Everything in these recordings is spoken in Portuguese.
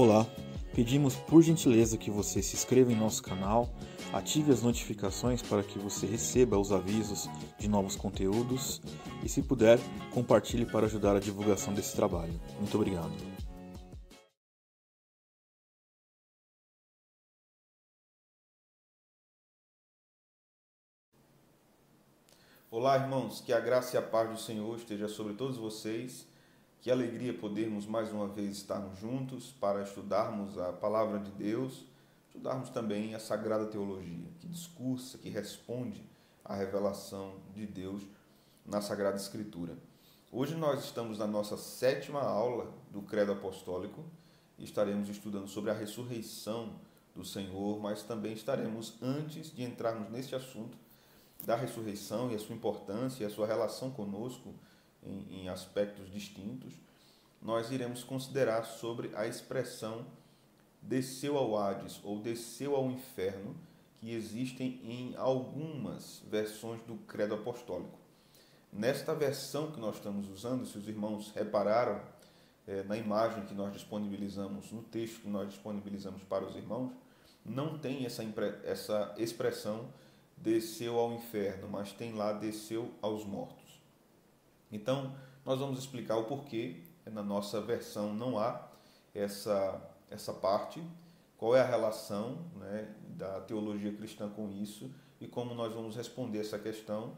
Olá, pedimos por gentileza que você se inscreva em nosso canal, ative as notificações para que você receba os avisos de novos conteúdos e, se puder, compartilhe para ajudar a divulgação desse trabalho. Muito obrigado. Olá, irmãos, que a graça e a paz do Senhor esteja sobre todos vocês. Que alegria podermos mais uma vez estarmos juntos para estudarmos a palavra de Deus, estudarmos também a Sagrada Teologia, que discursa, que responde à revelação de Deus na Sagrada Escritura. Hoje nós estamos na nossa 7ª aula do Credo Apostólico e estaremos estudando sobre a ressurreição do Senhor, mas também estaremos, antes de entrarmos neste assunto da ressurreição e a sua importância e a sua relação conosco em aspectos distintos, nós iremos considerar sobre a expressão desceu ao Hades ou desceu ao inferno, que existem em algumas versões do Credo Apostólico. Nesta versão que nós estamos usando, se os irmãos repararam na imagem que nós disponibilizamos, no texto que nós disponibilizamos para os irmãos, não tem essa expressão desceu ao inferno, mas tem lá desceu aos mortos. Então, nós vamos explicar o porquê na nossa versão não há essa parte, qual é a relação, da teologia cristã com isso e como nós vamos responder essa questão,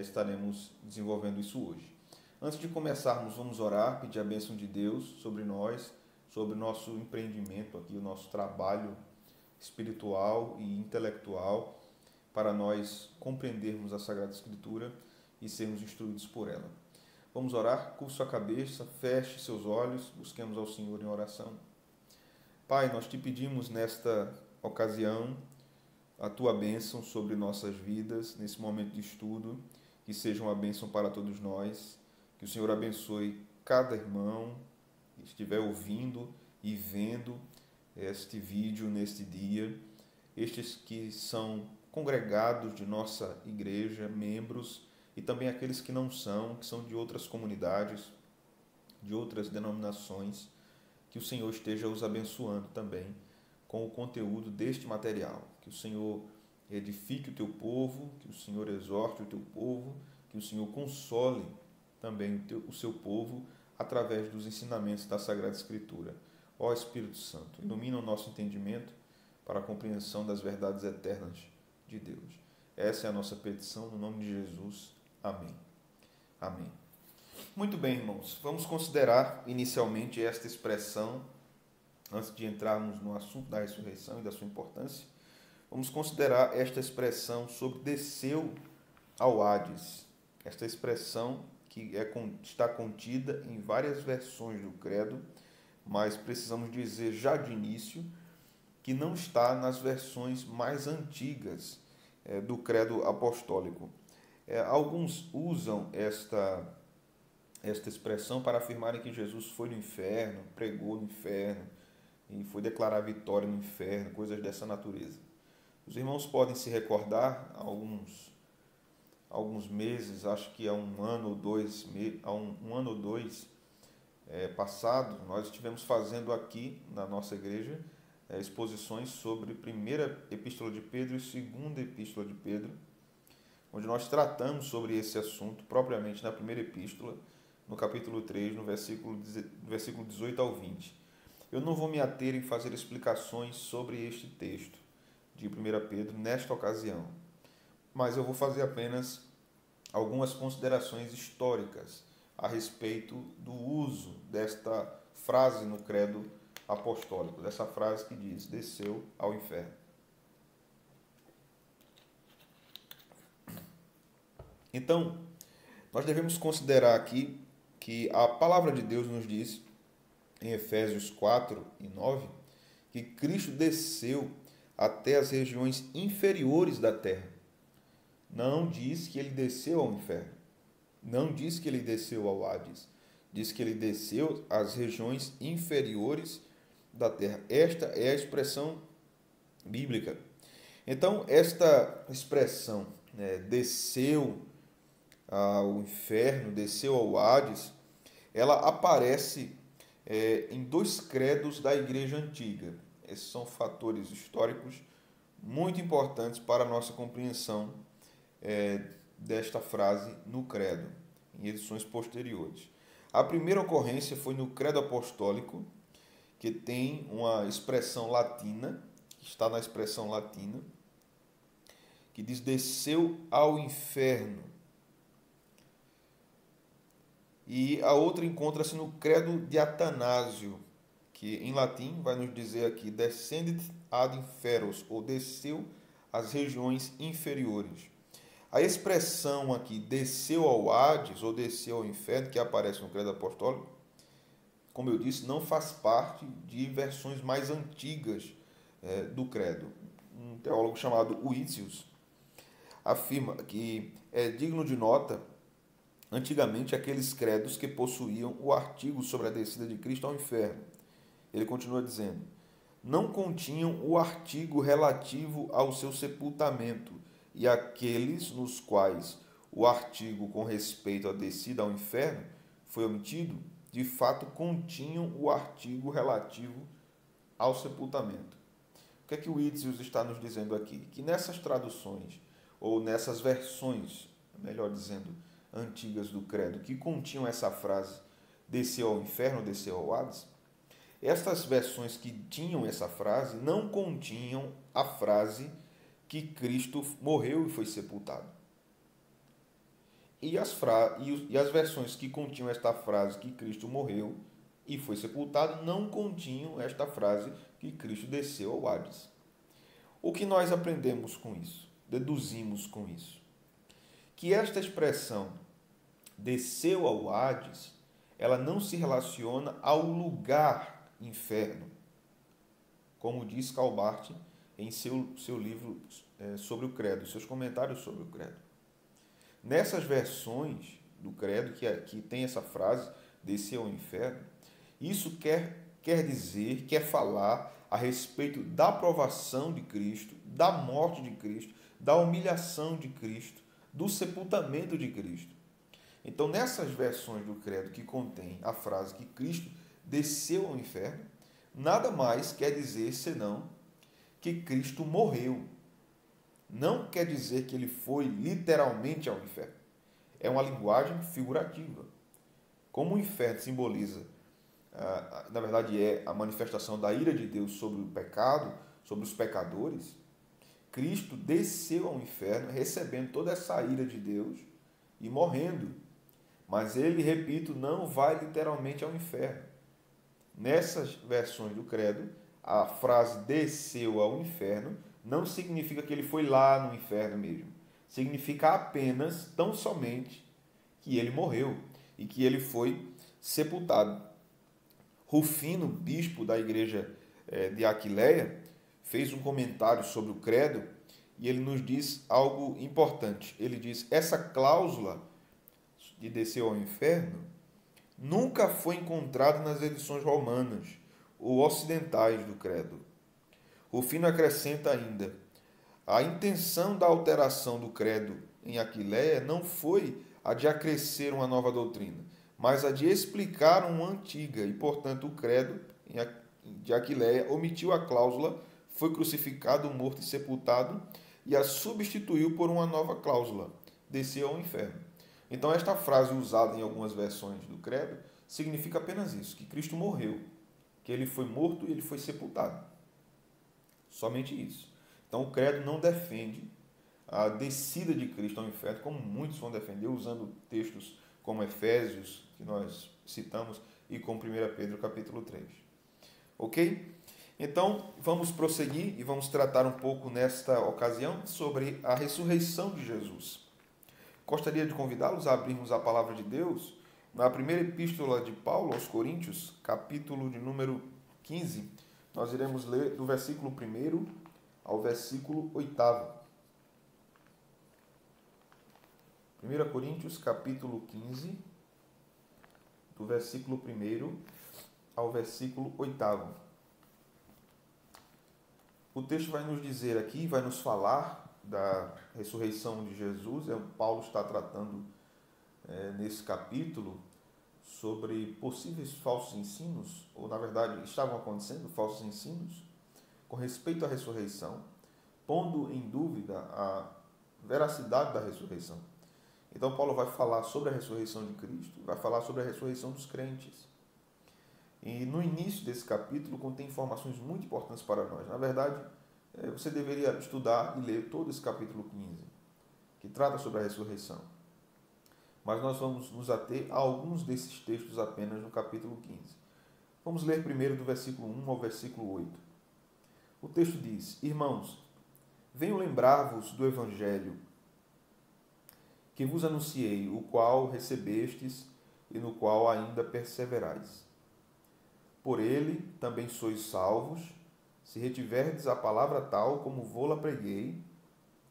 estaremos desenvolvendo isso hoje. Antes de começarmos, vamos orar, pedir a bênção de Deus sobre nós, sobre o nosso empreendimento aqui, o nosso trabalho espiritual e intelectual, para nós compreendermos a Sagrada Escritura e sermos instruídos por ela. Vamos orar, curve sua cabeça, feche seus olhos, busquemos ao Senhor em oração. Pai, nós te pedimos nesta ocasião a tua bênção sobre nossas vidas, nesse momento de estudo, que seja uma bênção para todos nós, que o Senhor abençoe cada irmão que estiver ouvindo e vendo este vídeo neste dia, estes que são congregados de nossa igreja, membros, e também aqueles que não são, que são de outras comunidades, de outras denominações, que o Senhor esteja os abençoando também com o conteúdo deste material. Que o Senhor edifique o teu povo, que o Senhor exorte o teu povo, que o Senhor console também o seu povo através dos ensinamentos da Sagrada Escritura. Ó Espírito Santo, ilumina o nosso entendimento para a compreensão das verdades eternas de Deus. Essa é a nossa petição, no nome de Jesus. Amém. Amém. Muito bem, irmãos. Vamos considerar inicialmente esta expressão, antes de entrarmos no assunto da ressurreição e da sua importância. Vamos considerar esta expressão sobre desceu ao Hades. Esta expressão que está contida em várias versões do credo, mas precisamos dizer já de início que não está nas versões mais antigas do credo apostólico. Alguns usam esta expressão para afirmarem que Jesus foi no inferno, pregou no inferno e foi declarar vitória no inferno, coisas dessa natureza. Os irmãos podem se recordar, alguns meses, acho que há um ano ou dois passado, nós estivemos fazendo aqui na nossa igreja exposições sobre 1ª Epístola de Pedro e 2ª Epístola de Pedro, onde nós tratamos sobre esse assunto propriamente na 1ª Epístola, no capítulo 3, no versículo 18 ao 20. Eu não vou me ater em fazer explicações sobre este texto de 1 Pedro nesta ocasião, mas eu vou fazer apenas algumas considerações históricas a respeito do uso desta frase no credo apostólico, dessa frase que diz, desceu ao inferno. Então, nós devemos considerar aqui que a palavra de Deus nos diz, em Efésios 4 e 9, que Cristo desceu até as regiões inferiores da terra. Não diz que ele desceu ao inferno. Não diz que ele desceu ao Hades. Diz que ele desceu às regiões inferiores da terra. Esta é a expressão bíblica. Então, esta expressão, desceu ao inferno, desceu ao Hades, ela aparece em dois credos da Igreja Antiga. Esses são fatores históricos muito importantes para a nossa compreensão desta frase no credo, em edições posteriores. A primeira ocorrência foi no credo apostólico, que tem uma expressão latina, que está na expressão latina, que diz: desceu ao inferno. E a outra encontra-se no credo de Atanásio, que em latim vai nos dizer aqui: descendit ad inferos, ou desceu às regiões inferiores. A expressão aqui, desceu ao Hades, ou desceu ao inferno, que aparece no credo apostólico, como eu disse, não faz parte de versões mais antigas do credo. Um teólogo chamado Whittius afirma que é digno de nota, antigamente, aqueles credos que possuíam o artigo sobre a descida de Cristo ao inferno. Ele continua dizendo: não continham o artigo relativo ao seu sepultamento, e aqueles nos quais o artigo com respeito à descida ao inferno foi omitido, de fato continham o artigo relativo ao sepultamento. O que é que o Whittius está nos dizendo aqui? Que nessas traduções, ou nessas versões, melhor dizendo, antigas do credo, que continham essa frase, desceu ao inferno, desceu ao Hades, estas versões que tinham essa frase não continham a frase que Cristo morreu e foi sepultado. E as versões que continham esta frase, que Cristo morreu e foi sepultado, não continham esta frase, que Cristo desceu ao Hades. O que nós aprendemos com isso? Deduzimos com isso? Que esta expressão, desceu ao Hades, ela não se relaciona ao lugar inferno, como diz Calbart em seu livro sobre o credo, seus comentários sobre o credo. Nessas versões do credo que tem essa frase, desceu ao inferno, isso quer dizer, quer falar a respeito da provação de Cristo, da morte de Cristo, da humilhação de Cristo, do sepultamento de Cristo. Então, nessas versões do credo que contém a frase que Cristo desceu ao inferno, nada mais quer dizer senão que Cristo morreu. Não quer dizer que ele foi literalmente ao inferno. É uma linguagem figurativa. Como o inferno simboliza, na verdade, é a manifestação da ira de Deus sobre o pecado, sobre os pecadores, Cristo desceu ao inferno, recebendo toda essa ira de Deus e morrendo. Mas ele, repito, não vai literalmente ao inferno. Nessas versões do credo, a frase desceu ao inferno não significa que ele foi lá no inferno mesmo. Significa apenas, tão somente, que ele morreu e que ele foi sepultado. Rufino, bispo da igreja de Aquileia, fez um comentário sobre o credo e ele nos diz algo importante. Ele diz: essa cláusula de descer ao inferno nunca foi encontrada nas edições romanas ou ocidentais do credo. Rufino acrescenta ainda: a intenção da alteração do credo em Aquileia não foi a de acrescer uma nova doutrina, mas a de explicar uma antiga, e, portanto, o credo de Aquileia omitiu a cláusula foi crucificado, morto e sepultado, e a substituiu por uma nova cláusula, desceu ao inferno. Então, esta frase usada em algumas versões do credo significa apenas isso, que Cristo morreu, que ele foi morto e ele foi sepultado. Somente isso. Então, o credo não defende a descida de Cristo ao inferno, como muitos vão defender, usando textos como Efésios, que nós citamos, e como 1 Pedro, capítulo 3. Ok? Então, vamos prosseguir e vamos tratar um pouco nesta ocasião sobre a ressurreição de Jesus. Gostaria de convidá-los a abrirmos a palavra de Deus na primeira epístola de Paulo aos Coríntios, capítulo de número 15. Nós iremos ler do versículo 1 ao versículo 8. 1 Coríntios, capítulo 15, do versículo 1 ao versículo 8. O texto vai nos dizer aqui, vai nos falar da ressurreição de Jesus. Paulo está tratando nesse capítulo sobre possíveis falsos ensinos, ou na verdade estavam acontecendo falsos ensinos, com respeito à ressurreição, pondo em dúvida a veracidade da ressurreição. Então Paulo vai falar sobre a ressurreição de Cristo, vai falar sobre a ressurreição dos crentes. E no início desse capítulo contém informações muito importantes para nós. Na verdade, você deveria estudar e ler todo esse capítulo 15, que trata sobre a ressurreição. Mas nós vamos nos ater a alguns desses textos apenas no capítulo 15. Vamos ler primeiro do versículo 1 ao versículo 8. O texto diz: Irmãos, venho lembrar-vos do Evangelho que vos anunciei, o qual recebestes e no qual ainda perseverais. Por ele também sois salvos, se retiverdes a palavra tal como vô-la preguei,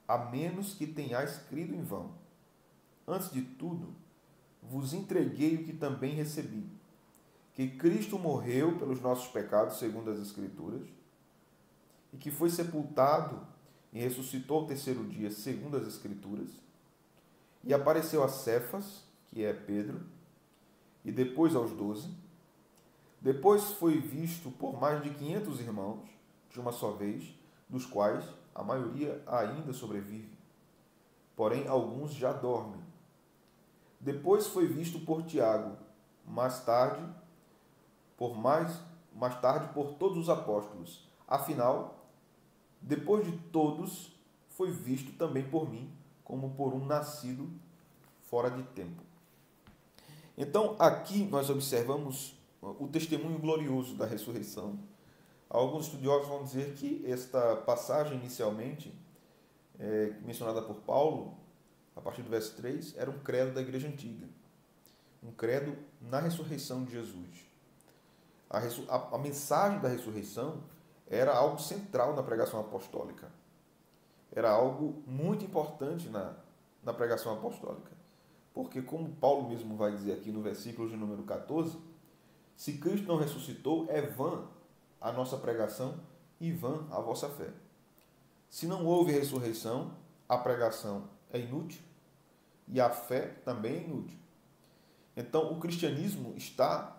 a menos que tenhais crido em vão. Antes de tudo, vos entreguei o que também recebi, que Cristo morreu pelos nossos pecados, segundo as Escrituras, e que foi sepultado e ressuscitou ao terceiro dia, segundo as Escrituras, e apareceu a Cefas, que é Pedro, e depois aos 12. Depois foi visto por mais de 500 irmãos, de uma só vez, dos quais a maioria ainda sobrevive, porém alguns já dormem. Depois foi visto por Tiago, mais tarde por todos os apóstolos. Afinal, depois de todos, foi visto também por mim, como por um nascido fora de tempo. Então, aqui nós observamos o testemunho glorioso da ressurreição. Alguns estudiosos vão dizer que esta passagem, inicialmente, mencionada por Paulo, a partir do verso 3, era um credo da igreja antiga. Um credo na ressurreição de Jesus. A mensagem da ressurreição era algo central na pregação apostólica. Era algo muito importante na pregação apostólica. Porque, como Paulo mesmo vai dizer aqui no versículo de número 14, se Cristo não ressuscitou, é vã a nossa pregação e vã a vossa fé. Se não houve ressurreição, a pregação é inútil e a fé também é inútil. Então, o cristianismo está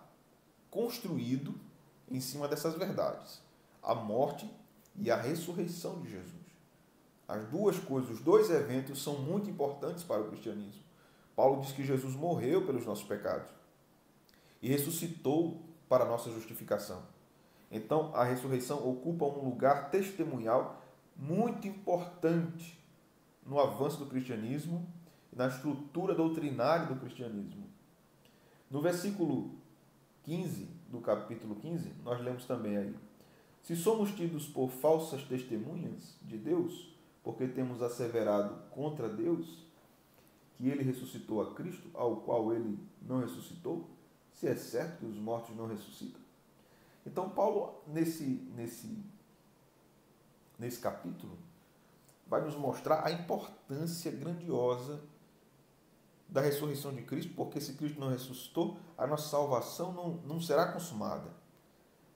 construído em cima dessas verdades: a morte e a ressurreição de Jesus. As duas coisas, os dois eventos são muito importantes para o cristianismo. Paulo diz que Jesus morreu pelos nossos pecados e ressuscitou para a nossa justificação. Então, a ressurreição ocupa um lugar testemunhal muito importante no avanço do cristianismo e na estrutura doutrinária do cristianismo. No versículo 15 do capítulo 15, nós lemos também aí: se somos tidos por falsas testemunhas de Deus, porque temos asseverado contra Deus que ele ressuscitou a Cristo, ao qual ele não ressuscitou, se é certo que os mortos não ressuscitam. Então, Paulo, nesse capítulo, vai nos mostrar a importância grandiosa da ressurreição de Cristo, porque se Cristo não ressuscitou, a nossa salvação não será consumada.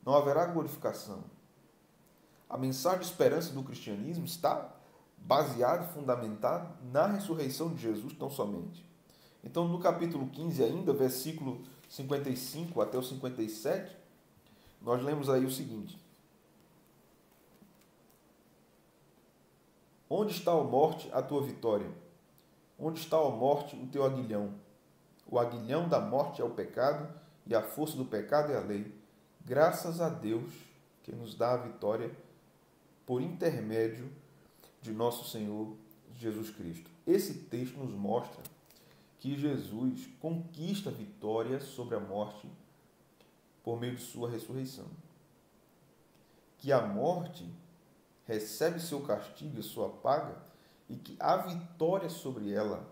Não haverá glorificação. A mensagem de esperança do cristianismo está baseada, fundamentada na ressurreição de Jesus tão somente. Então, no capítulo 15 ainda, versículo 55 até o 57, nós lemos aí o seguinte: onde está, ó morte, a tua vitória? Onde está, ó morte, o teu aguilhão? O aguilhão da morte é o pecado, e a força do pecado é a lei. Graças a Deus que nos dá a vitória por intermédio de nosso Senhor Jesus Cristo. Esse texto nos mostra que Jesus conquista a vitória sobre a morte por meio de sua ressurreição. Que a morte recebe seu castigo e sua paga, e que há vitória sobre ela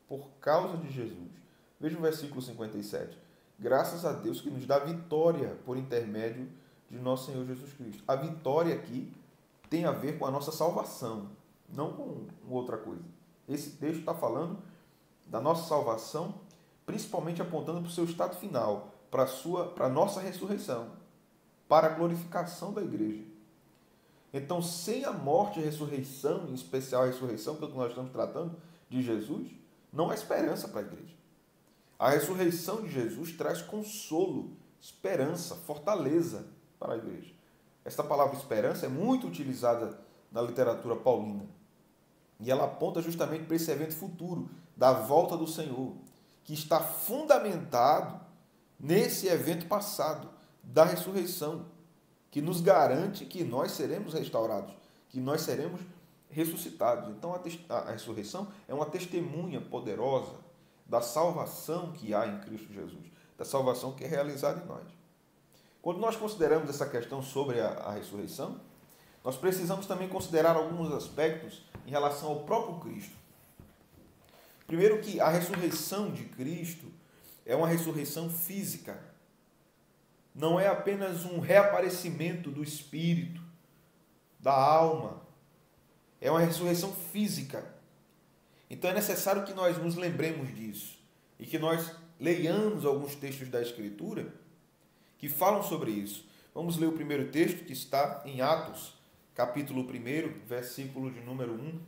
por causa de Jesus. Veja o versículo 57. Graças a Deus que nos dá vitória por intermédio de nosso Senhor Jesus Cristo. A vitória aqui tem a ver com a nossa salvação, não com outra coisa. Esse texto está falando da nossa salvação, principalmente apontando para o seu estado final, para a nossa ressurreição, para a glorificação da igreja. Então, sem a morte e a ressurreição, em especial a ressurreição, que é o que nós estamos tratando, de Jesus, não há esperança para a igreja. A ressurreição de Jesus traz consolo, esperança, fortaleza para a igreja. Esta palavra esperança é muito utilizada na literatura paulina. E ela aponta justamente para esse evento futuro, da volta do Senhor, que está fundamentado nesse evento passado, da ressurreição, que nos garante que nós seremos restaurados, que nós seremos ressuscitados. Então a ressurreição é uma testemunha poderosa da salvação que há em Cristo Jesus, da salvação que é realizada em nós. Quando nós consideramos essa questão sobre a ressurreição, nós precisamos também considerar alguns aspectos em relação ao próprio Cristo. Primeiro, que a ressurreição de Cristo é uma ressurreição física. Não é apenas um reaparecimento do espírito, da alma. É uma ressurreição física. Então é necessário que nós nos lembremos disso e que nós leiamos alguns textos da Escritura que falam sobre isso. Vamos ler o primeiro texto, que está em Atos, capítulo 1, versículo de número 1,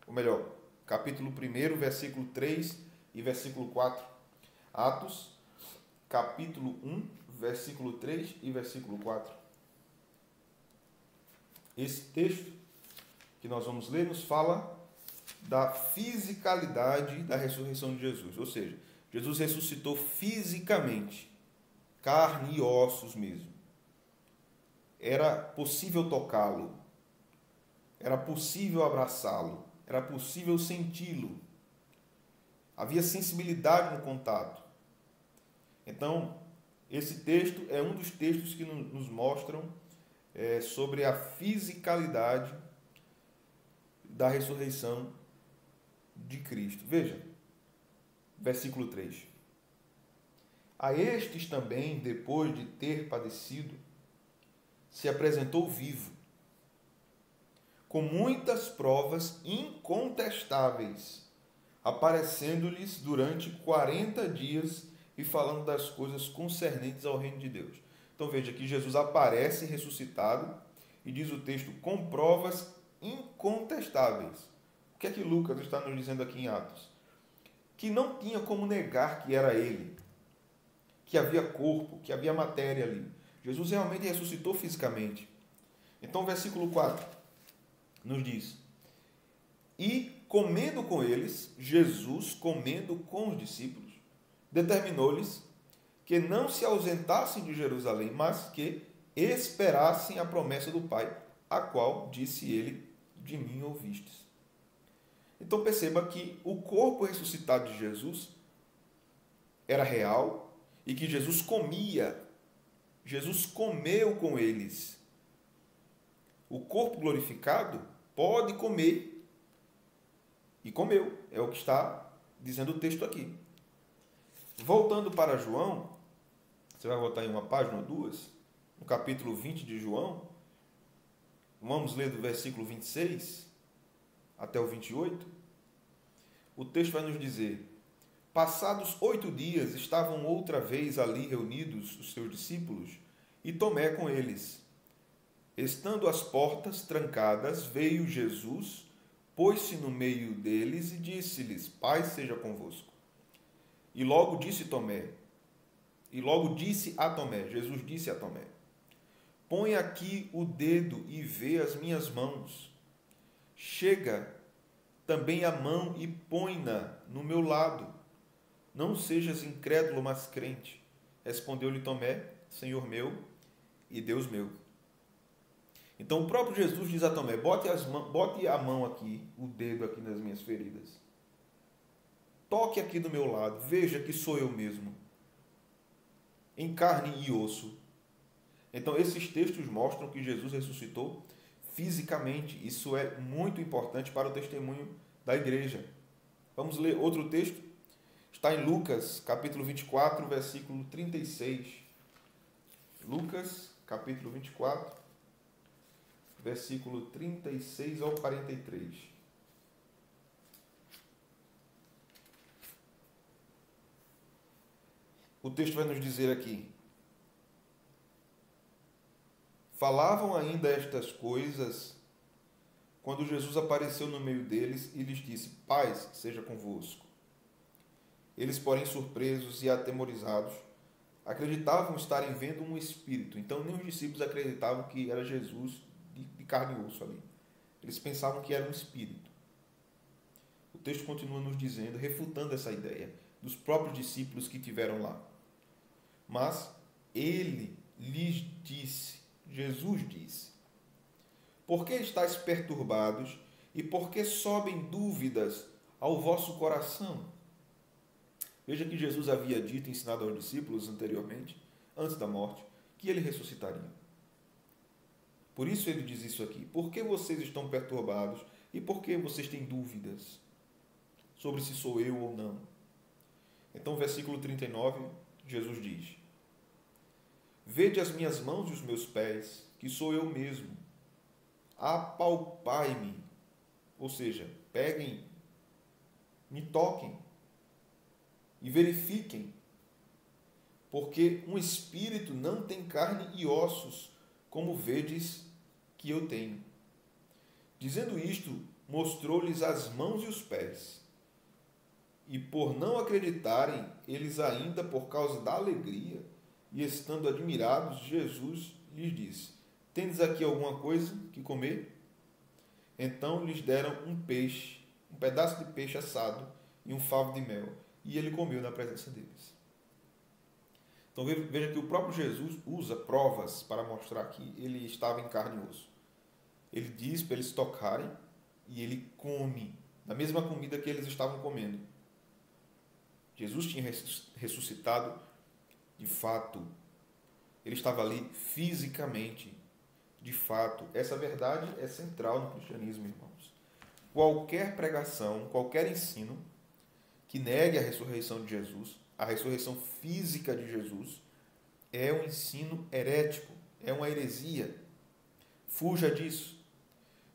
ou melhor, capítulo 1, versículo 3 e versículo 4. Atos, capítulo 1, versículo 3 e versículo 4. Esse texto que nós vamos ler nos fala da fisicalidade da ressurreição de Jesus, ou seja, Jesus ressuscitou fisicamente, carne e ossos mesmo. Era possível tocá-lo, era possível abraçá-lo, era possível senti-lo. Havia sensibilidade no contato. Então, esse texto é um dos textos que nos mostram sobre a fisicalidade da ressurreição de Cristo. Veja, versículo 3. A estes também, depois de ter padecido, se apresentou vivo, com muitas provas incontestáveis, aparecendo-lhes durante 40 dias e falando das coisas concernentes ao reino de Deus. Então veja que Jesus aparece ressuscitado e diz o texto, com provas incontestáveis. O que é que Lucas está nos dizendo aqui em Atos? Que não tinha como negar que era ele, que havia corpo, que havia matéria ali. Jesus realmente ressuscitou fisicamente. Então, versículo 4 nos diz, e comendo com eles, Jesus, comendo com os discípulos, determinou-lhes que não se ausentassem de Jerusalém, mas que esperassem a promessa do Pai, a qual, disse ele, de mim ouvistes. Então perceba que o corpo ressuscitado de Jesus era real e que Jesus comia, Jesus comeu com eles. O corpo glorificado pode comer e comeu, é o que está dizendo o texto aqui. Voltando para João, você vai voltar em uma página ou duas, no capítulo 20 de João, vamos ler do versículo 26 até o 28. O texto vai nos dizer, passados 8 dias, estavam outra vez ali reunidos os seus discípulos e Tomé com eles. Estando as portas trancadas, veio Jesus, pôs-se no meio deles e disse-lhes, paz seja convosco. E logo disse a Tomé, Jesus disse a Tomé, põe aqui o dedo e vê as minhas mãos. Chega também a mão e põe-na no meu lado. Não sejas incrédulo, mas crente. Respondeu-lhe Tomé, Senhor meu e Deus meu. Então o próprio Jesus diz a Tomé, bote a mão aqui, o dedo aqui nas minhas feridas. Toque aqui do meu lado, veja que sou eu mesmo, em carne e osso. Então esses textos mostram que Jesus ressuscitou fisicamente. Isso é muito importante para o testemunho da igreja. Vamos ler outro texto? Está em Lucas, capítulo 24, versículo 36. Lucas, capítulo 24, versículo 36 ao 43. O texto vai nos dizer aqui, falavam ainda estas coisas quando Jesus apareceu no meio deles e lhes disse, paz seja convosco. Eles, porém, surpresos e atemorizados, acreditavam estarem vendo um espírito. Então, nem os discípulos acreditavam que era Jesus de carne e osso ali. Eles pensavam que era um espírito. O texto continua nos dizendo, refutando essa ideia dos próprios discípulos que tiveram lá. Mas ele lhes disse, Jesus disse: por que estáis perturbados e por que sobem dúvidas ao vosso coração? Veja que Jesus havia dito e ensinado aos discípulos anteriormente, antes da morte, que ele ressuscitaria. Por isso ele diz isso aqui. Por que vocês estão perturbados e por que vocês têm dúvidas sobre se sou eu ou não? Então, versículo 39, Jesus diz: vede as minhas mãos e os meus pés, que sou eu mesmo. Apalpai-me. Ou seja, peguem, me toquem e verifiquem, porque um espírito não tem carne e ossos, como vedes que eu tenho. Dizendo isto, mostrou-lhes as mãos e os pés. E por não acreditarem, eles ainda por causa da alegria, e estando admirados, Jesus lhes disse: tendes aqui alguma coisa que comer? Então lhes deram um peixe, um pedaço de peixe assado e um favo de mel, e ele comeu na presença deles. Então veja que o próprio Jesus usa provas para mostrar que ele estava em carne e osso. Ele diz para eles tocarem e ele come da mesma comida que eles estavam comendo. Jesus tinha ressuscitado de fato. Ele estava ali fisicamente, de fato. Essa verdade é central no cristianismo, irmãos. Qualquer pregação, qualquer ensino que negue a ressurreição de Jesus, a ressurreição física de Jesus, é um ensino herético, é uma heresia. Fuja disso.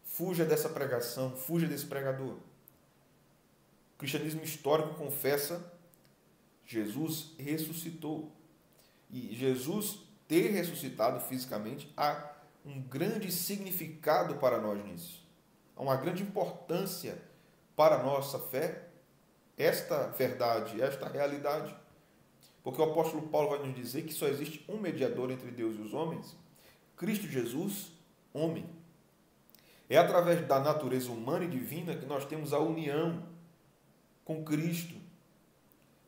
Fuja dessa pregação, fuja desse pregador. O cristianismo histórico confessa: Jesus ressuscitou. E Jesus ter ressuscitado fisicamente, há um grande significado para nós nisso. Há uma grande importância para a nossa fé, esta verdade, esta realidade. Porque o apóstolo Paulo vai nos dizer que só existe um mediador entre Deus e os homens, Cristo Jesus, homem. É através da natureza humana e divina que nós temos a união com Cristo.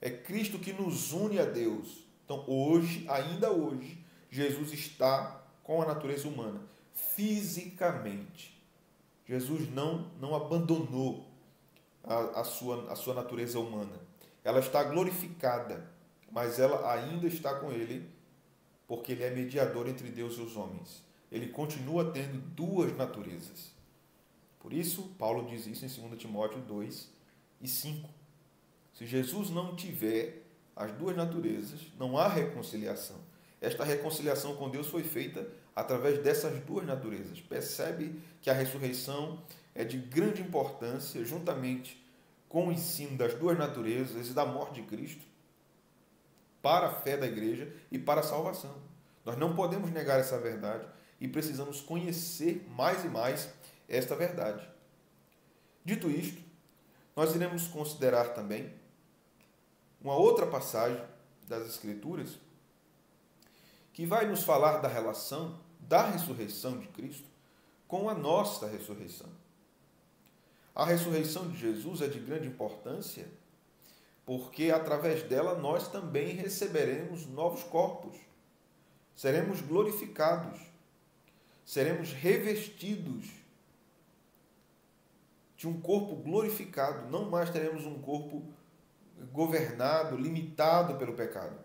É Cristo que nos une a Deus. Então, hoje, ainda hoje, Jesus está com a natureza humana, fisicamente. Jesus não abandonou a sua natureza humana. Ela está glorificada, mas ela ainda está com ele, porque ele é mediador entre Deus e os homens. Ele continua tendo duas naturezas. Por isso, Paulo diz isso em 2 Timóteo 2 e 5. Se Jesus não tiver as duas naturezas, não há reconciliação. Esta reconciliação com Deus foi feita através dessas duas naturezas. Percebe que a ressurreição é de grande importância, juntamente com o ensino das duas naturezas e da morte de Cristo, para a fé da igreja e para a salvação. Nós não podemos negar essa verdade e precisamos conhecer mais e mais esta verdade. Dito isto, nós iremos considerar também uma outra passagem das Escrituras que vai nos falar da relação da ressurreição de Cristo com a nossa ressurreição. A ressurreição de Jesus é de grande importância porque através dela nós também receberemos novos corpos, seremos glorificados, seremos revestidos de um corpo glorificado, não mais teremos um corpo governado, limitado pelo pecado.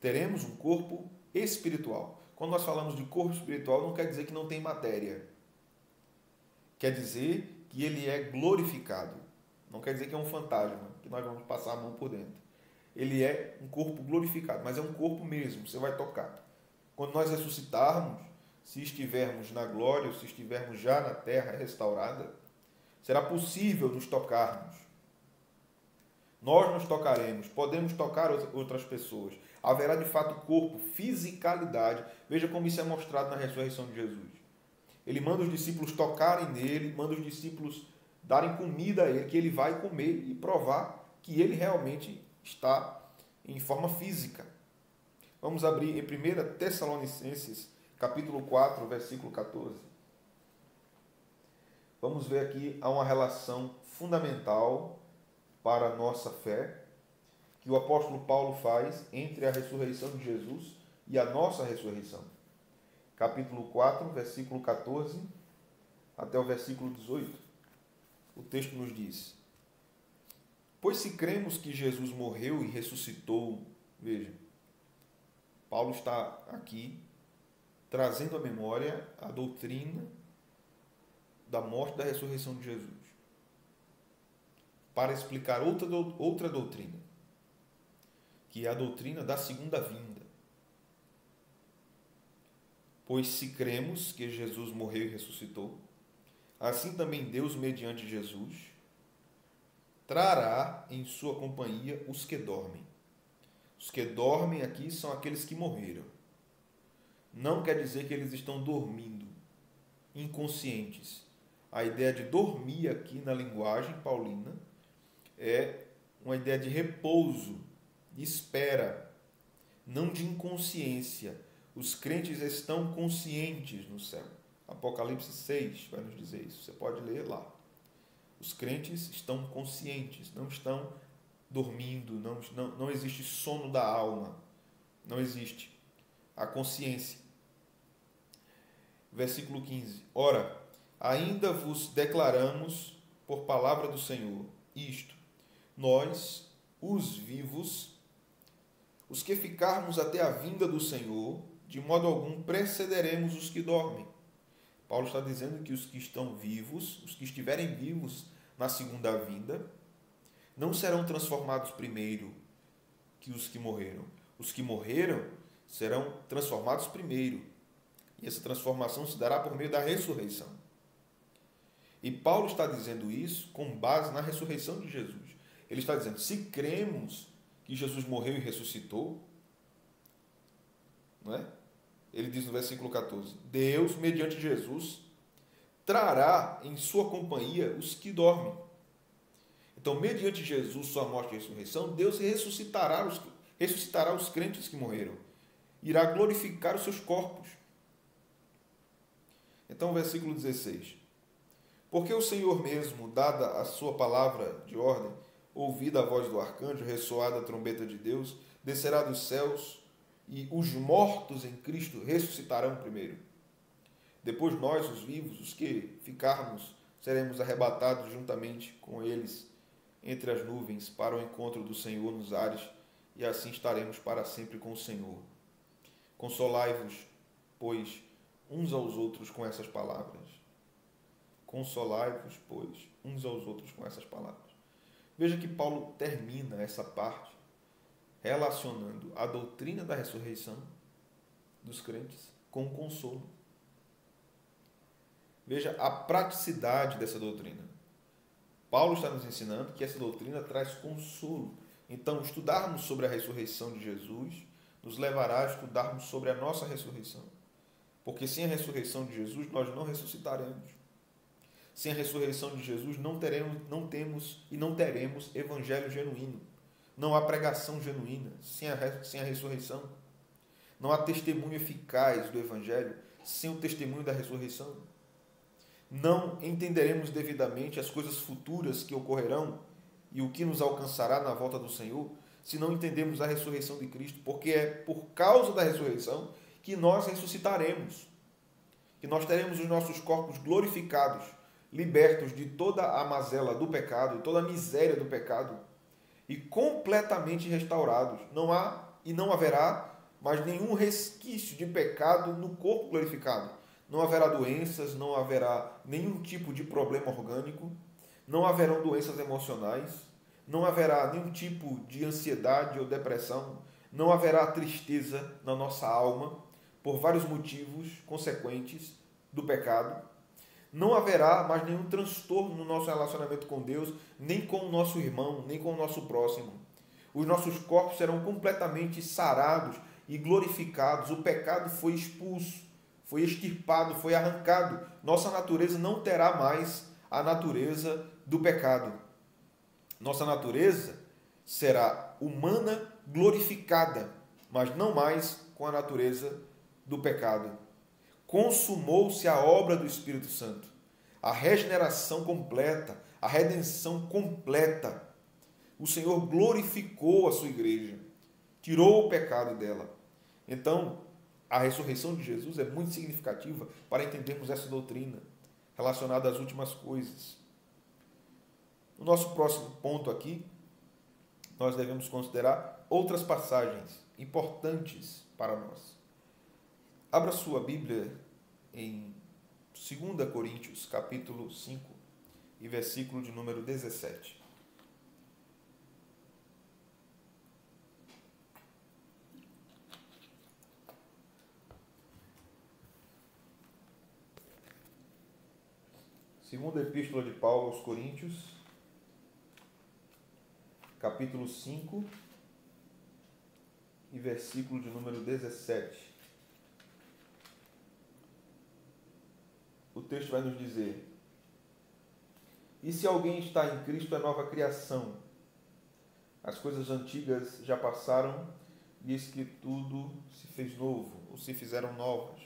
Teremos um corpo espiritual. Quando nós falamos de corpo espiritual, não quer dizer que não tem matéria. Quer dizer que ele é glorificado. Não quer dizer que é um fantasma, que nós vamos passar a mão por dentro. Ele é um corpo glorificado, mas é um corpo mesmo, você vai tocar. Quando nós ressuscitarmos, se estivermos na glória, ou se estivermos já na terra restaurada, será possível nos tocarmos. Nós nos tocaremos, podemos tocar outras pessoas. Haverá de fato corpo, fisicalidade. Veja como isso é mostrado na ressurreição de Jesus. Ele manda os discípulos tocarem nele, manda os discípulos darem comida a ele, que ele vai comer e provar que ele realmente está em forma física. Vamos abrir em 1 Tessalonicenses, capítulo 4, versículo 14. Vamos ver aqui há uma relação fundamental para a nossa fé que o apóstolo Paulo faz entre a ressurreição de Jesus e a nossa ressurreição. Capítulo 4, versículo 14 até o versículo 18. O texto nos diz: pois se cremos que Jesus morreu e ressuscitou, veja, Paulo está aqui trazendo à memória a doutrina da morte e da ressurreição de Jesus, para explicar outra doutrina, que é a doutrina da segunda vinda. Pois se cremos que Jesus morreu e ressuscitou, assim também Deus, mediante Jesus, trará em sua companhia os que dormem. Os que dormem aqui são aqueles que morreram. Não quer dizer que eles estão dormindo, inconscientes. A ideia de dormir aqui na linguagem paulina é uma ideia de repouso, de espera, não de inconsciência. Os crentes estão conscientes no céu. Apocalipse 6 vai nos dizer isso. Você pode ler lá. Os crentes estão conscientes, não estão dormindo, não existe sono da alma, não existe a consciência. Versículo 15. Ora, ainda vos declaramos por palavra do Senhor isto: nós, os vivos, os que ficarmos até a vinda do Senhor, de modo algum precederemos os que dormem. Paulo está dizendo que os que estão vivos, os que estiverem vivos na segunda vinda, não serão transformados primeiro que os que morreram. Os que morreram serão transformados primeiro. E essa transformação se dará por meio da ressurreição. E Paulo está dizendo isso com base na ressurreição de Jesus. Ele está dizendo, se cremos que Jesus morreu e ressuscitou, não é? Ele diz no versículo 14, Deus, mediante Jesus, trará em sua companhia os que dormem. Então, mediante Jesus, sua morte e ressurreição, Deus ressuscitará os crentes que morreram. Irá glorificar os seus corpos. Então, versículo 16. Porque o Senhor mesmo, dada a sua palavra de ordem, ouvida a voz do arcanjo, ressoada a trombeta de Deus, descerá dos céus e os mortos em Cristo ressuscitarão primeiro. Depois nós, os vivos, os que ficarmos, seremos arrebatados juntamente com eles entre as nuvens para o encontro do Senhor nos ares, e assim estaremos para sempre com o Senhor. Consolai-vos, pois, uns aos outros com essas palavras. Consolai-vos, pois, uns aos outros com essas palavras. Veja que Paulo termina essa parte relacionando a doutrina da ressurreição dos crentes com o consolo. Veja a praticidade dessa doutrina. Paulo está nos ensinando que essa doutrina traz consolo. Então, estudarmos sobre a ressurreição de Jesus nos levará a estudarmos sobre a nossa ressurreição. Porque sem a ressurreição de Jesus, nós não ressuscitaremos. Sem a ressurreição de Jesus, não temos e não teremos evangelho genuíno. Não há pregação genuína sem a ressurreição. Não há testemunho eficaz do evangelho sem o testemunho da ressurreição. Não entenderemos devidamente as coisas futuras que ocorrerão e o que nos alcançará na volta do Senhor se não entendemos a ressurreição de Cristo, porque é por causa da ressurreição que nós ressuscitaremos, que nós teremos os nossos corpos glorificados, libertos de toda a mazela do pecado, toda a miséria do pecado, e completamente restaurados. Não há e não haverá mais nenhum resquício de pecado no corpo glorificado. Não haverá doenças, não haverá nenhum tipo de problema orgânico, não haverão doenças emocionais, não haverá nenhum tipo de ansiedade ou depressão, não haverá tristeza na nossa alma, por vários motivos consequentes do pecado. Não haverá mais nenhum transtorno no nosso relacionamento com Deus, nem com o nosso irmão, nem com o nosso próximo. Os nossos corpos serão completamente sarados e glorificados. O pecado foi expulso, foi extirpado, foi arrancado. Nossa natureza não terá mais a natureza do pecado. Nossa natureza será humana glorificada, mas não mais com a natureza do pecado. Consumou-se a obra do Espírito Santo, a regeneração completa, a redenção completa. O Senhor glorificou a sua igreja, tirou o pecado dela. Então, a ressurreição de Jesus é muito significativa para entendermos essa doutrina relacionada às últimas coisas. No nosso próximo ponto aqui, nós devemos considerar outras passagens importantes para nós. Abra sua Bíblia em 2 Coríntios, capítulo 5, e versículo de número 17. Segunda Epístola de Paulo aos Coríntios, capítulo 5 e versículo de número 17. O texto vai nos dizer: e se alguém está em Cristo, é nova criação. As coisas antigas já passaram, e eis que tudo se fez novo, ou se fizeram novas.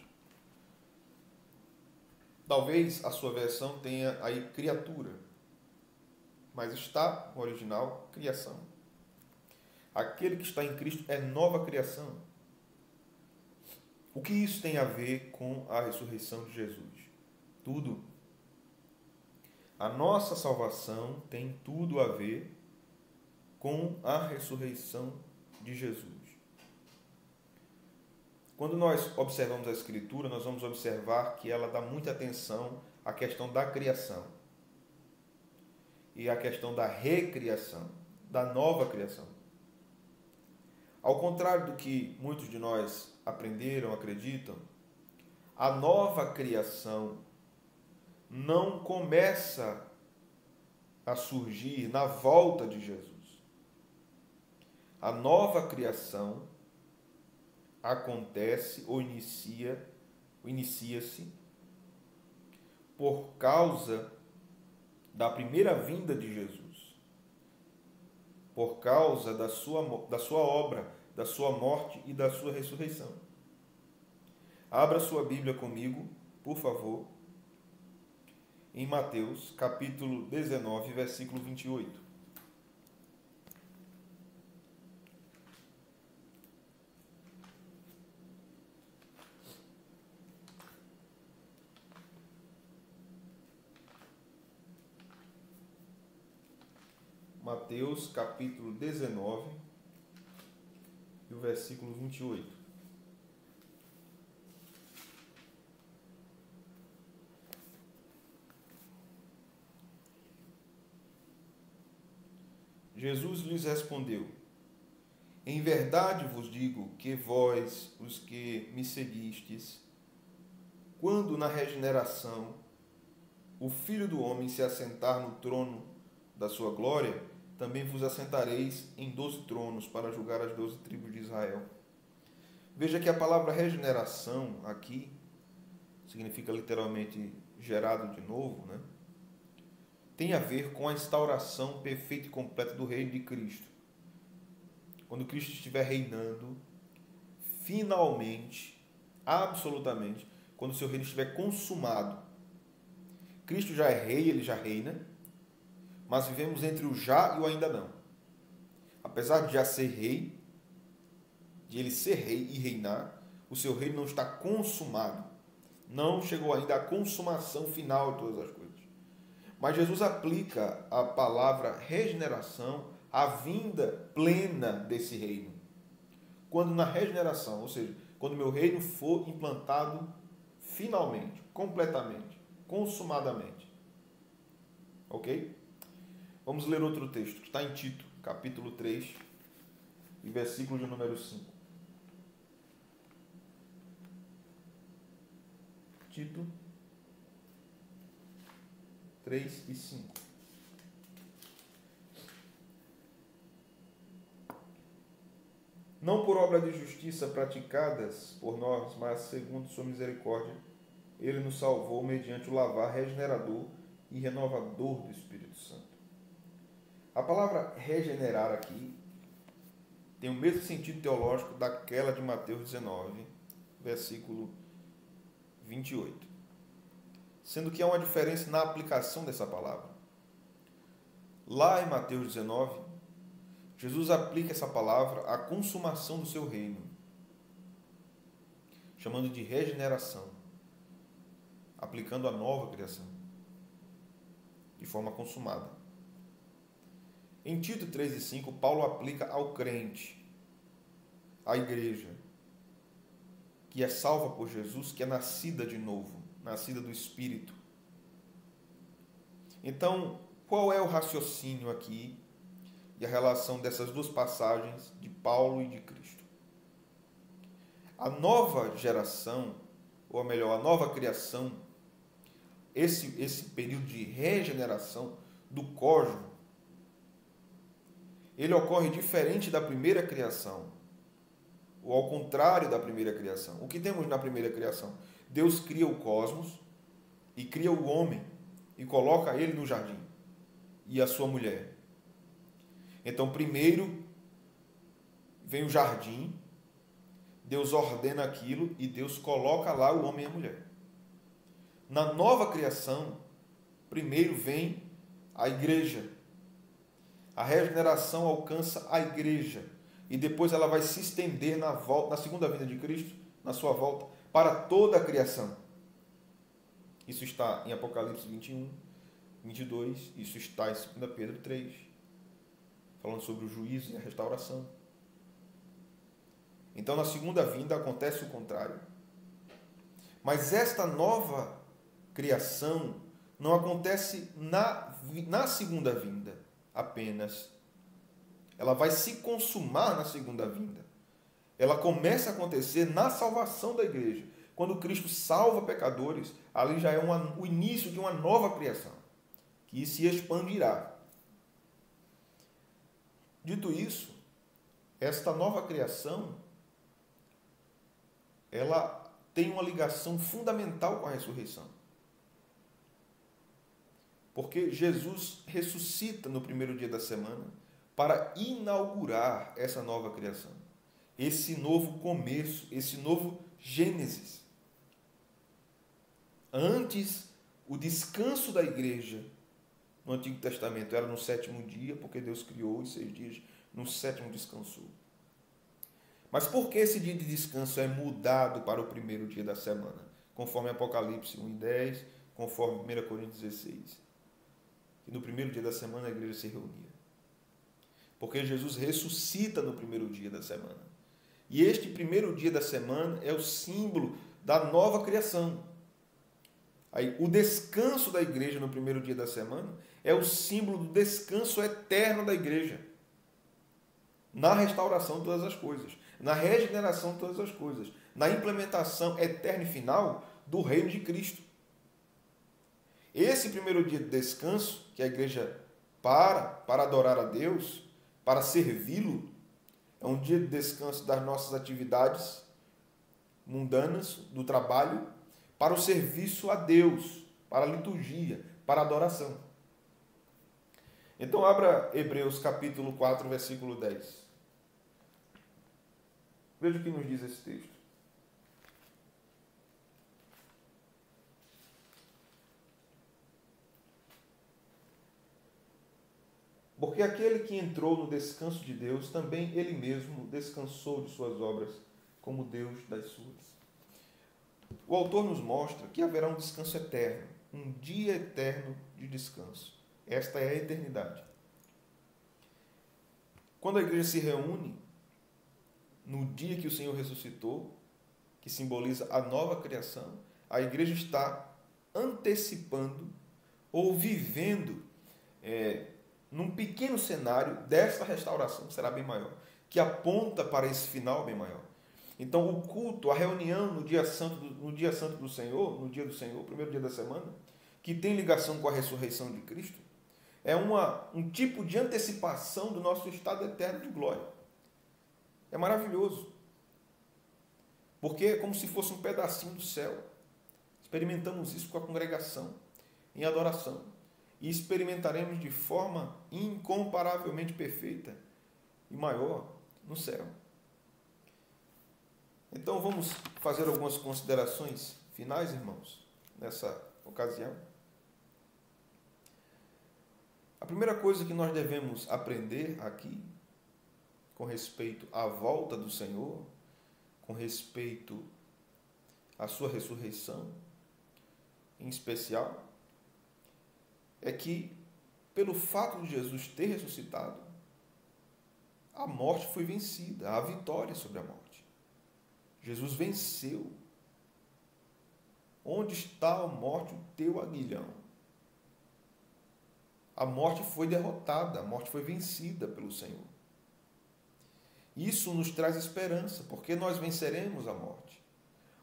Talvez a sua versão tenha aí criatura, mas está no original criação. Aquele que está em Cristo é nova criação. O que isso tem a ver com a ressurreição de Jesus? Tudo. A nossa salvação tem tudo a ver com a ressurreição de Jesus. Quando nós observamos a Escritura, nós vamos observar que ela dá muita atenção à questão da criação e à questão da recriação, da nova criação. Ao contrário do que muitos de nós aprenderam, acreditam, a nova criação não começa a surgir na volta de Jesus. A nova criação acontece ou inicia-se por causa da primeira vinda de Jesus, por causa da sua obra, da sua morte e da sua ressurreição. Abra sua Bíblia comigo, por favor, em Mateus, capítulo 19, versículo 28. Mateus, capítulo 19, e o versículo 28. Jesus lhes respondeu: em verdade vos digo que vós, os que me seguistes, quando na regeneração o Filho do Homem se assentar no trono da sua glória, também vos assentareis em 12 tronos para julgar as 12 tribos de Israel. Veja que a palavra regeneração aqui significa literalmente gerado de novo, né? Tem a ver com a instauração perfeita e completa do reino de Cristo. Quando Cristo estiver reinando, finalmente, absolutamente, quando o seu reino estiver consumado. Cristo já é rei, ele já reina, mas vivemos entre o já e o ainda não. Apesar de já ser rei, de ele ser rei e reinar, o seu reino não está consumado. Não chegou ainda à consumação final de todas as coisas. Mas Jesus aplica a palavra regeneração à vinda plena desse reino. Quando na regeneração, ou seja, quando o meu reino for implantado finalmente, completamente, consumadamente. Ok? Vamos ler outro texto, que está em Tito, capítulo 3, e versículo de número 5. Tito 3 e 5. Não por obra de justiça praticadas por nós, mas segundo sua misericórdia, ele nos salvou mediante o lavar regenerador e renovador do Espírito Santo. A palavra regenerar aqui tem o mesmo sentido teológico daquela de Mateus 19, versículo 28. Sendo que há uma diferença na aplicação dessa palavra. Lá em Mateus 19, Jesus aplica essa palavra à consumação do seu reino, chamando de regeneração, aplicando a nova criação, de forma consumada. Em Tito 3:5, Paulo aplica ao crente, à igreja, que é salva por Jesus, que é nascida de novo, nascida do Espírito. Então, qual é o raciocínio aqui e a relação dessas duas passagens de Paulo e de Cristo? A nova geração, ou melhor, a nova criação, esse período de regeneração do cosmos, ele ocorre diferente da primeira criação, ou ao contrário da primeira criação. O que temos na primeira criação? Deus cria o cosmos e cria o homem e coloca ele no jardim e a sua mulher. Então, primeiro vem o jardim, Deus ordena aquilo e Deus coloca lá o homem e a mulher. Na nova criação, primeiro vem a igreja. A regeneração alcança a igreja e depois ela vai se estender na segunda vinda de Cristo, na sua volta, para toda a criação. Isso está em Apocalipse 21, 22, isso está em 2 Pedro 3, falando sobre o juízo e a restauração. Então, na segunda vinda acontece o contrário. Mas esta nova criação não acontece na segunda vinda apenas. Ela vai se consumar na segunda vinda. Ela começa a acontecer na salvação da igreja. Quando Cristo salva pecadores, ali já é o início de uma nova criação, que se expandirá. Dito isso, esta nova criação, ela tem uma ligação fundamental com a ressurreição. Porque Jesus ressuscita no primeiro dia da semana para inaugurar essa nova criação, esse novo começo, esse novo Gênesis. Antes, o descanso da igreja no Antigo Testamento era no sétimo dia, porque Deus criou em 6 dias, no sétimo descansou. Mas por que esse dia de descanso é mudado para o primeiro dia da semana? Conforme Apocalipse 1:10, conforme 1 Coríntios 16. E no primeiro dia da semana a igreja se reunia. Porque Jesus ressuscita no primeiro dia da semana. E este primeiro dia da semana é o símbolo da nova criação. Aí, o descanso da igreja no primeiro dia da semana é o símbolo do descanso eterno da igreja. Na restauração de todas as coisas, na regeneração de todas as coisas, na implementação eterna e final do reino de Cristo. Esse primeiro dia de descanso, que a igreja para adorar a Deus, para servi-lo, é um dia de descanso das nossas atividades mundanas, do trabalho, para o serviço a Deus, para a liturgia, para a adoração. Então, abra Hebreus capítulo 4, versículo 10. Veja o que nos diz esse texto. Porque aquele que entrou no descanso de Deus, também ele mesmo descansou de suas obras, como Deus das suas. O autor nos mostra que haverá um descanso eterno, um dia eterno de descanso. Esta é a eternidade. Quando a igreja se reúne, no dia que o Senhor ressuscitou, que simboliza a nova criação, a igreja está antecipando ou vivendo num pequeno cenário dessa restauração, que será bem maior, que aponta para esse final bem maior. Então, o culto, a reunião no dia santo do Senhor, no dia do Senhor, primeiro dia da semana, que tem ligação com a ressurreição de Cristo, é um tipo de antecipação do nosso estado eterno de glória. É maravilhoso. Porque é como se fosse um pedacinho do céu. Experimentamos isso com a congregação, em adoração. e experimentaremos de forma incomparavelmente perfeita e maior no céu. Então vamos fazer algumas considerações finais, irmãos, nessa ocasião. A primeira coisa que nós devemos aprender aqui, com respeito à volta do Senhor, com respeito à sua ressurreição, em especial, é que, pelo fato de Jesus ter ressuscitado, a morte foi vencida, há vitória sobre a morte. Jesus venceu. Onde está a morte, o teu aguilhão? A morte foi derrotada, a morte foi vencida pelo Senhor. Isso nos traz esperança, porque nós venceremos a morte.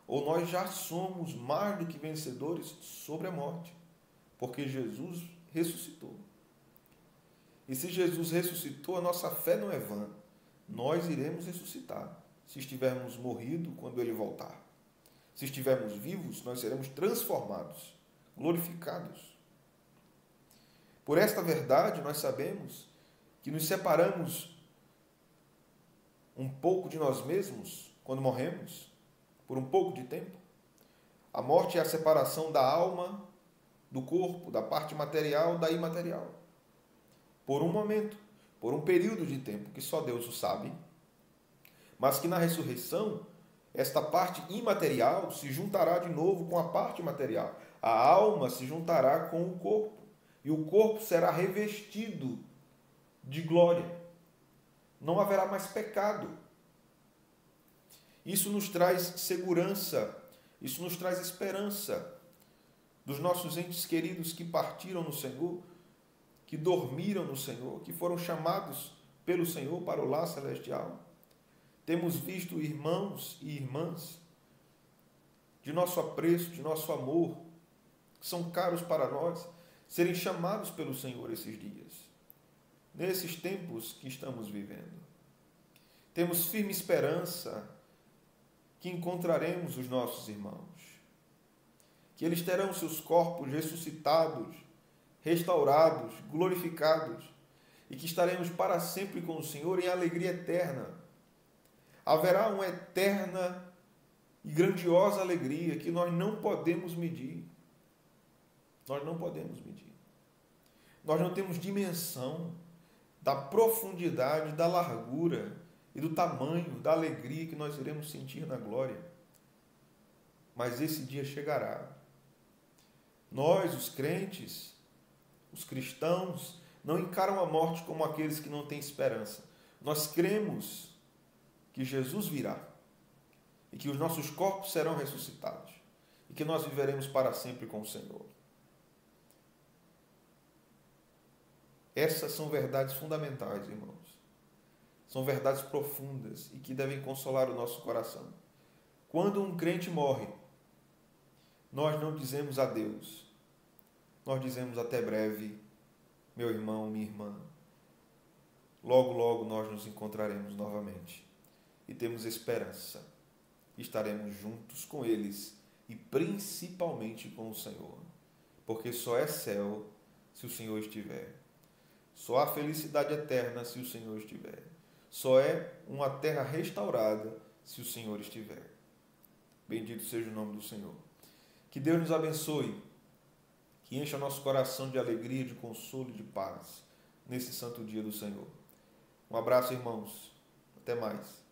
Ou nós já somos mais do que vencedores sobre a morte, porque Jesus ressuscitou. E se Jesus ressuscitou, a nossa fé não é vã. Nós iremos ressuscitar, se estivermos morrido quando Ele voltar. Se estivermos vivos, nós seremos transformados, glorificados. Por esta verdade, nós sabemos que nos separamos um pouco de nós mesmos quando morremos, por um pouco de tempo. A morte é a separação da alma, do corpo, da parte material, da imaterial. Por um momento, por um período de tempo que só Deus o sabe, mas que na ressurreição, esta parte imaterial se juntará de novo com a parte material. A alma se juntará com o corpo, e o corpo será revestido de glória. Não haverá mais pecado. Isso nos traz segurança, isso nos traz esperança dos nossos entes queridos que partiram no Senhor, que dormiram no Senhor, que foram chamados pelo Senhor para o lar celestial. Temos visto irmãos e irmãs de nosso apreço, de nosso amor, que são caros para nós, serem chamados pelo Senhor esses dias, nesses tempos que estamos vivendo. Temos firme esperança que encontraremos os nossos irmãos, que eles terão seus corpos ressuscitados, restaurados, glorificados, e que estaremos para sempre com o Senhor em alegria eterna. Haverá uma eterna e grandiosa alegria que nós não podemos medir. Nós não podemos medir. Nós não temos dimensão da profundidade, da largura e do tamanho da alegria que nós iremos sentir na glória. Mas esse dia chegará. Nós, os crentes, os cristãos, não encaram a morte como aqueles que não têm esperança. Nós cremos que Jesus virá e que os nossos corpos serão ressuscitados e que nós viveremos para sempre com o Senhor. Essas são verdades fundamentais, irmãos. São verdades profundas e que devem consolar o nosso coração. Quando um crente morre, nós não dizemos adeus. Nós dizemos até breve, meu irmão, minha irmã. Logo, logo nós nos encontraremos novamente. E temos esperança. Estaremos juntos com eles e principalmente com o Senhor. Porque só é céu se o Senhor estiver. Só há felicidade eterna se o Senhor estiver. Só é uma terra restaurada se o Senhor estiver. Bendito seja o nome do Senhor. Que Deus nos abençoe, que encha nosso coração de alegria, de consolo e de paz nesse santo dia do Senhor. Um abraço, irmãos. Até mais.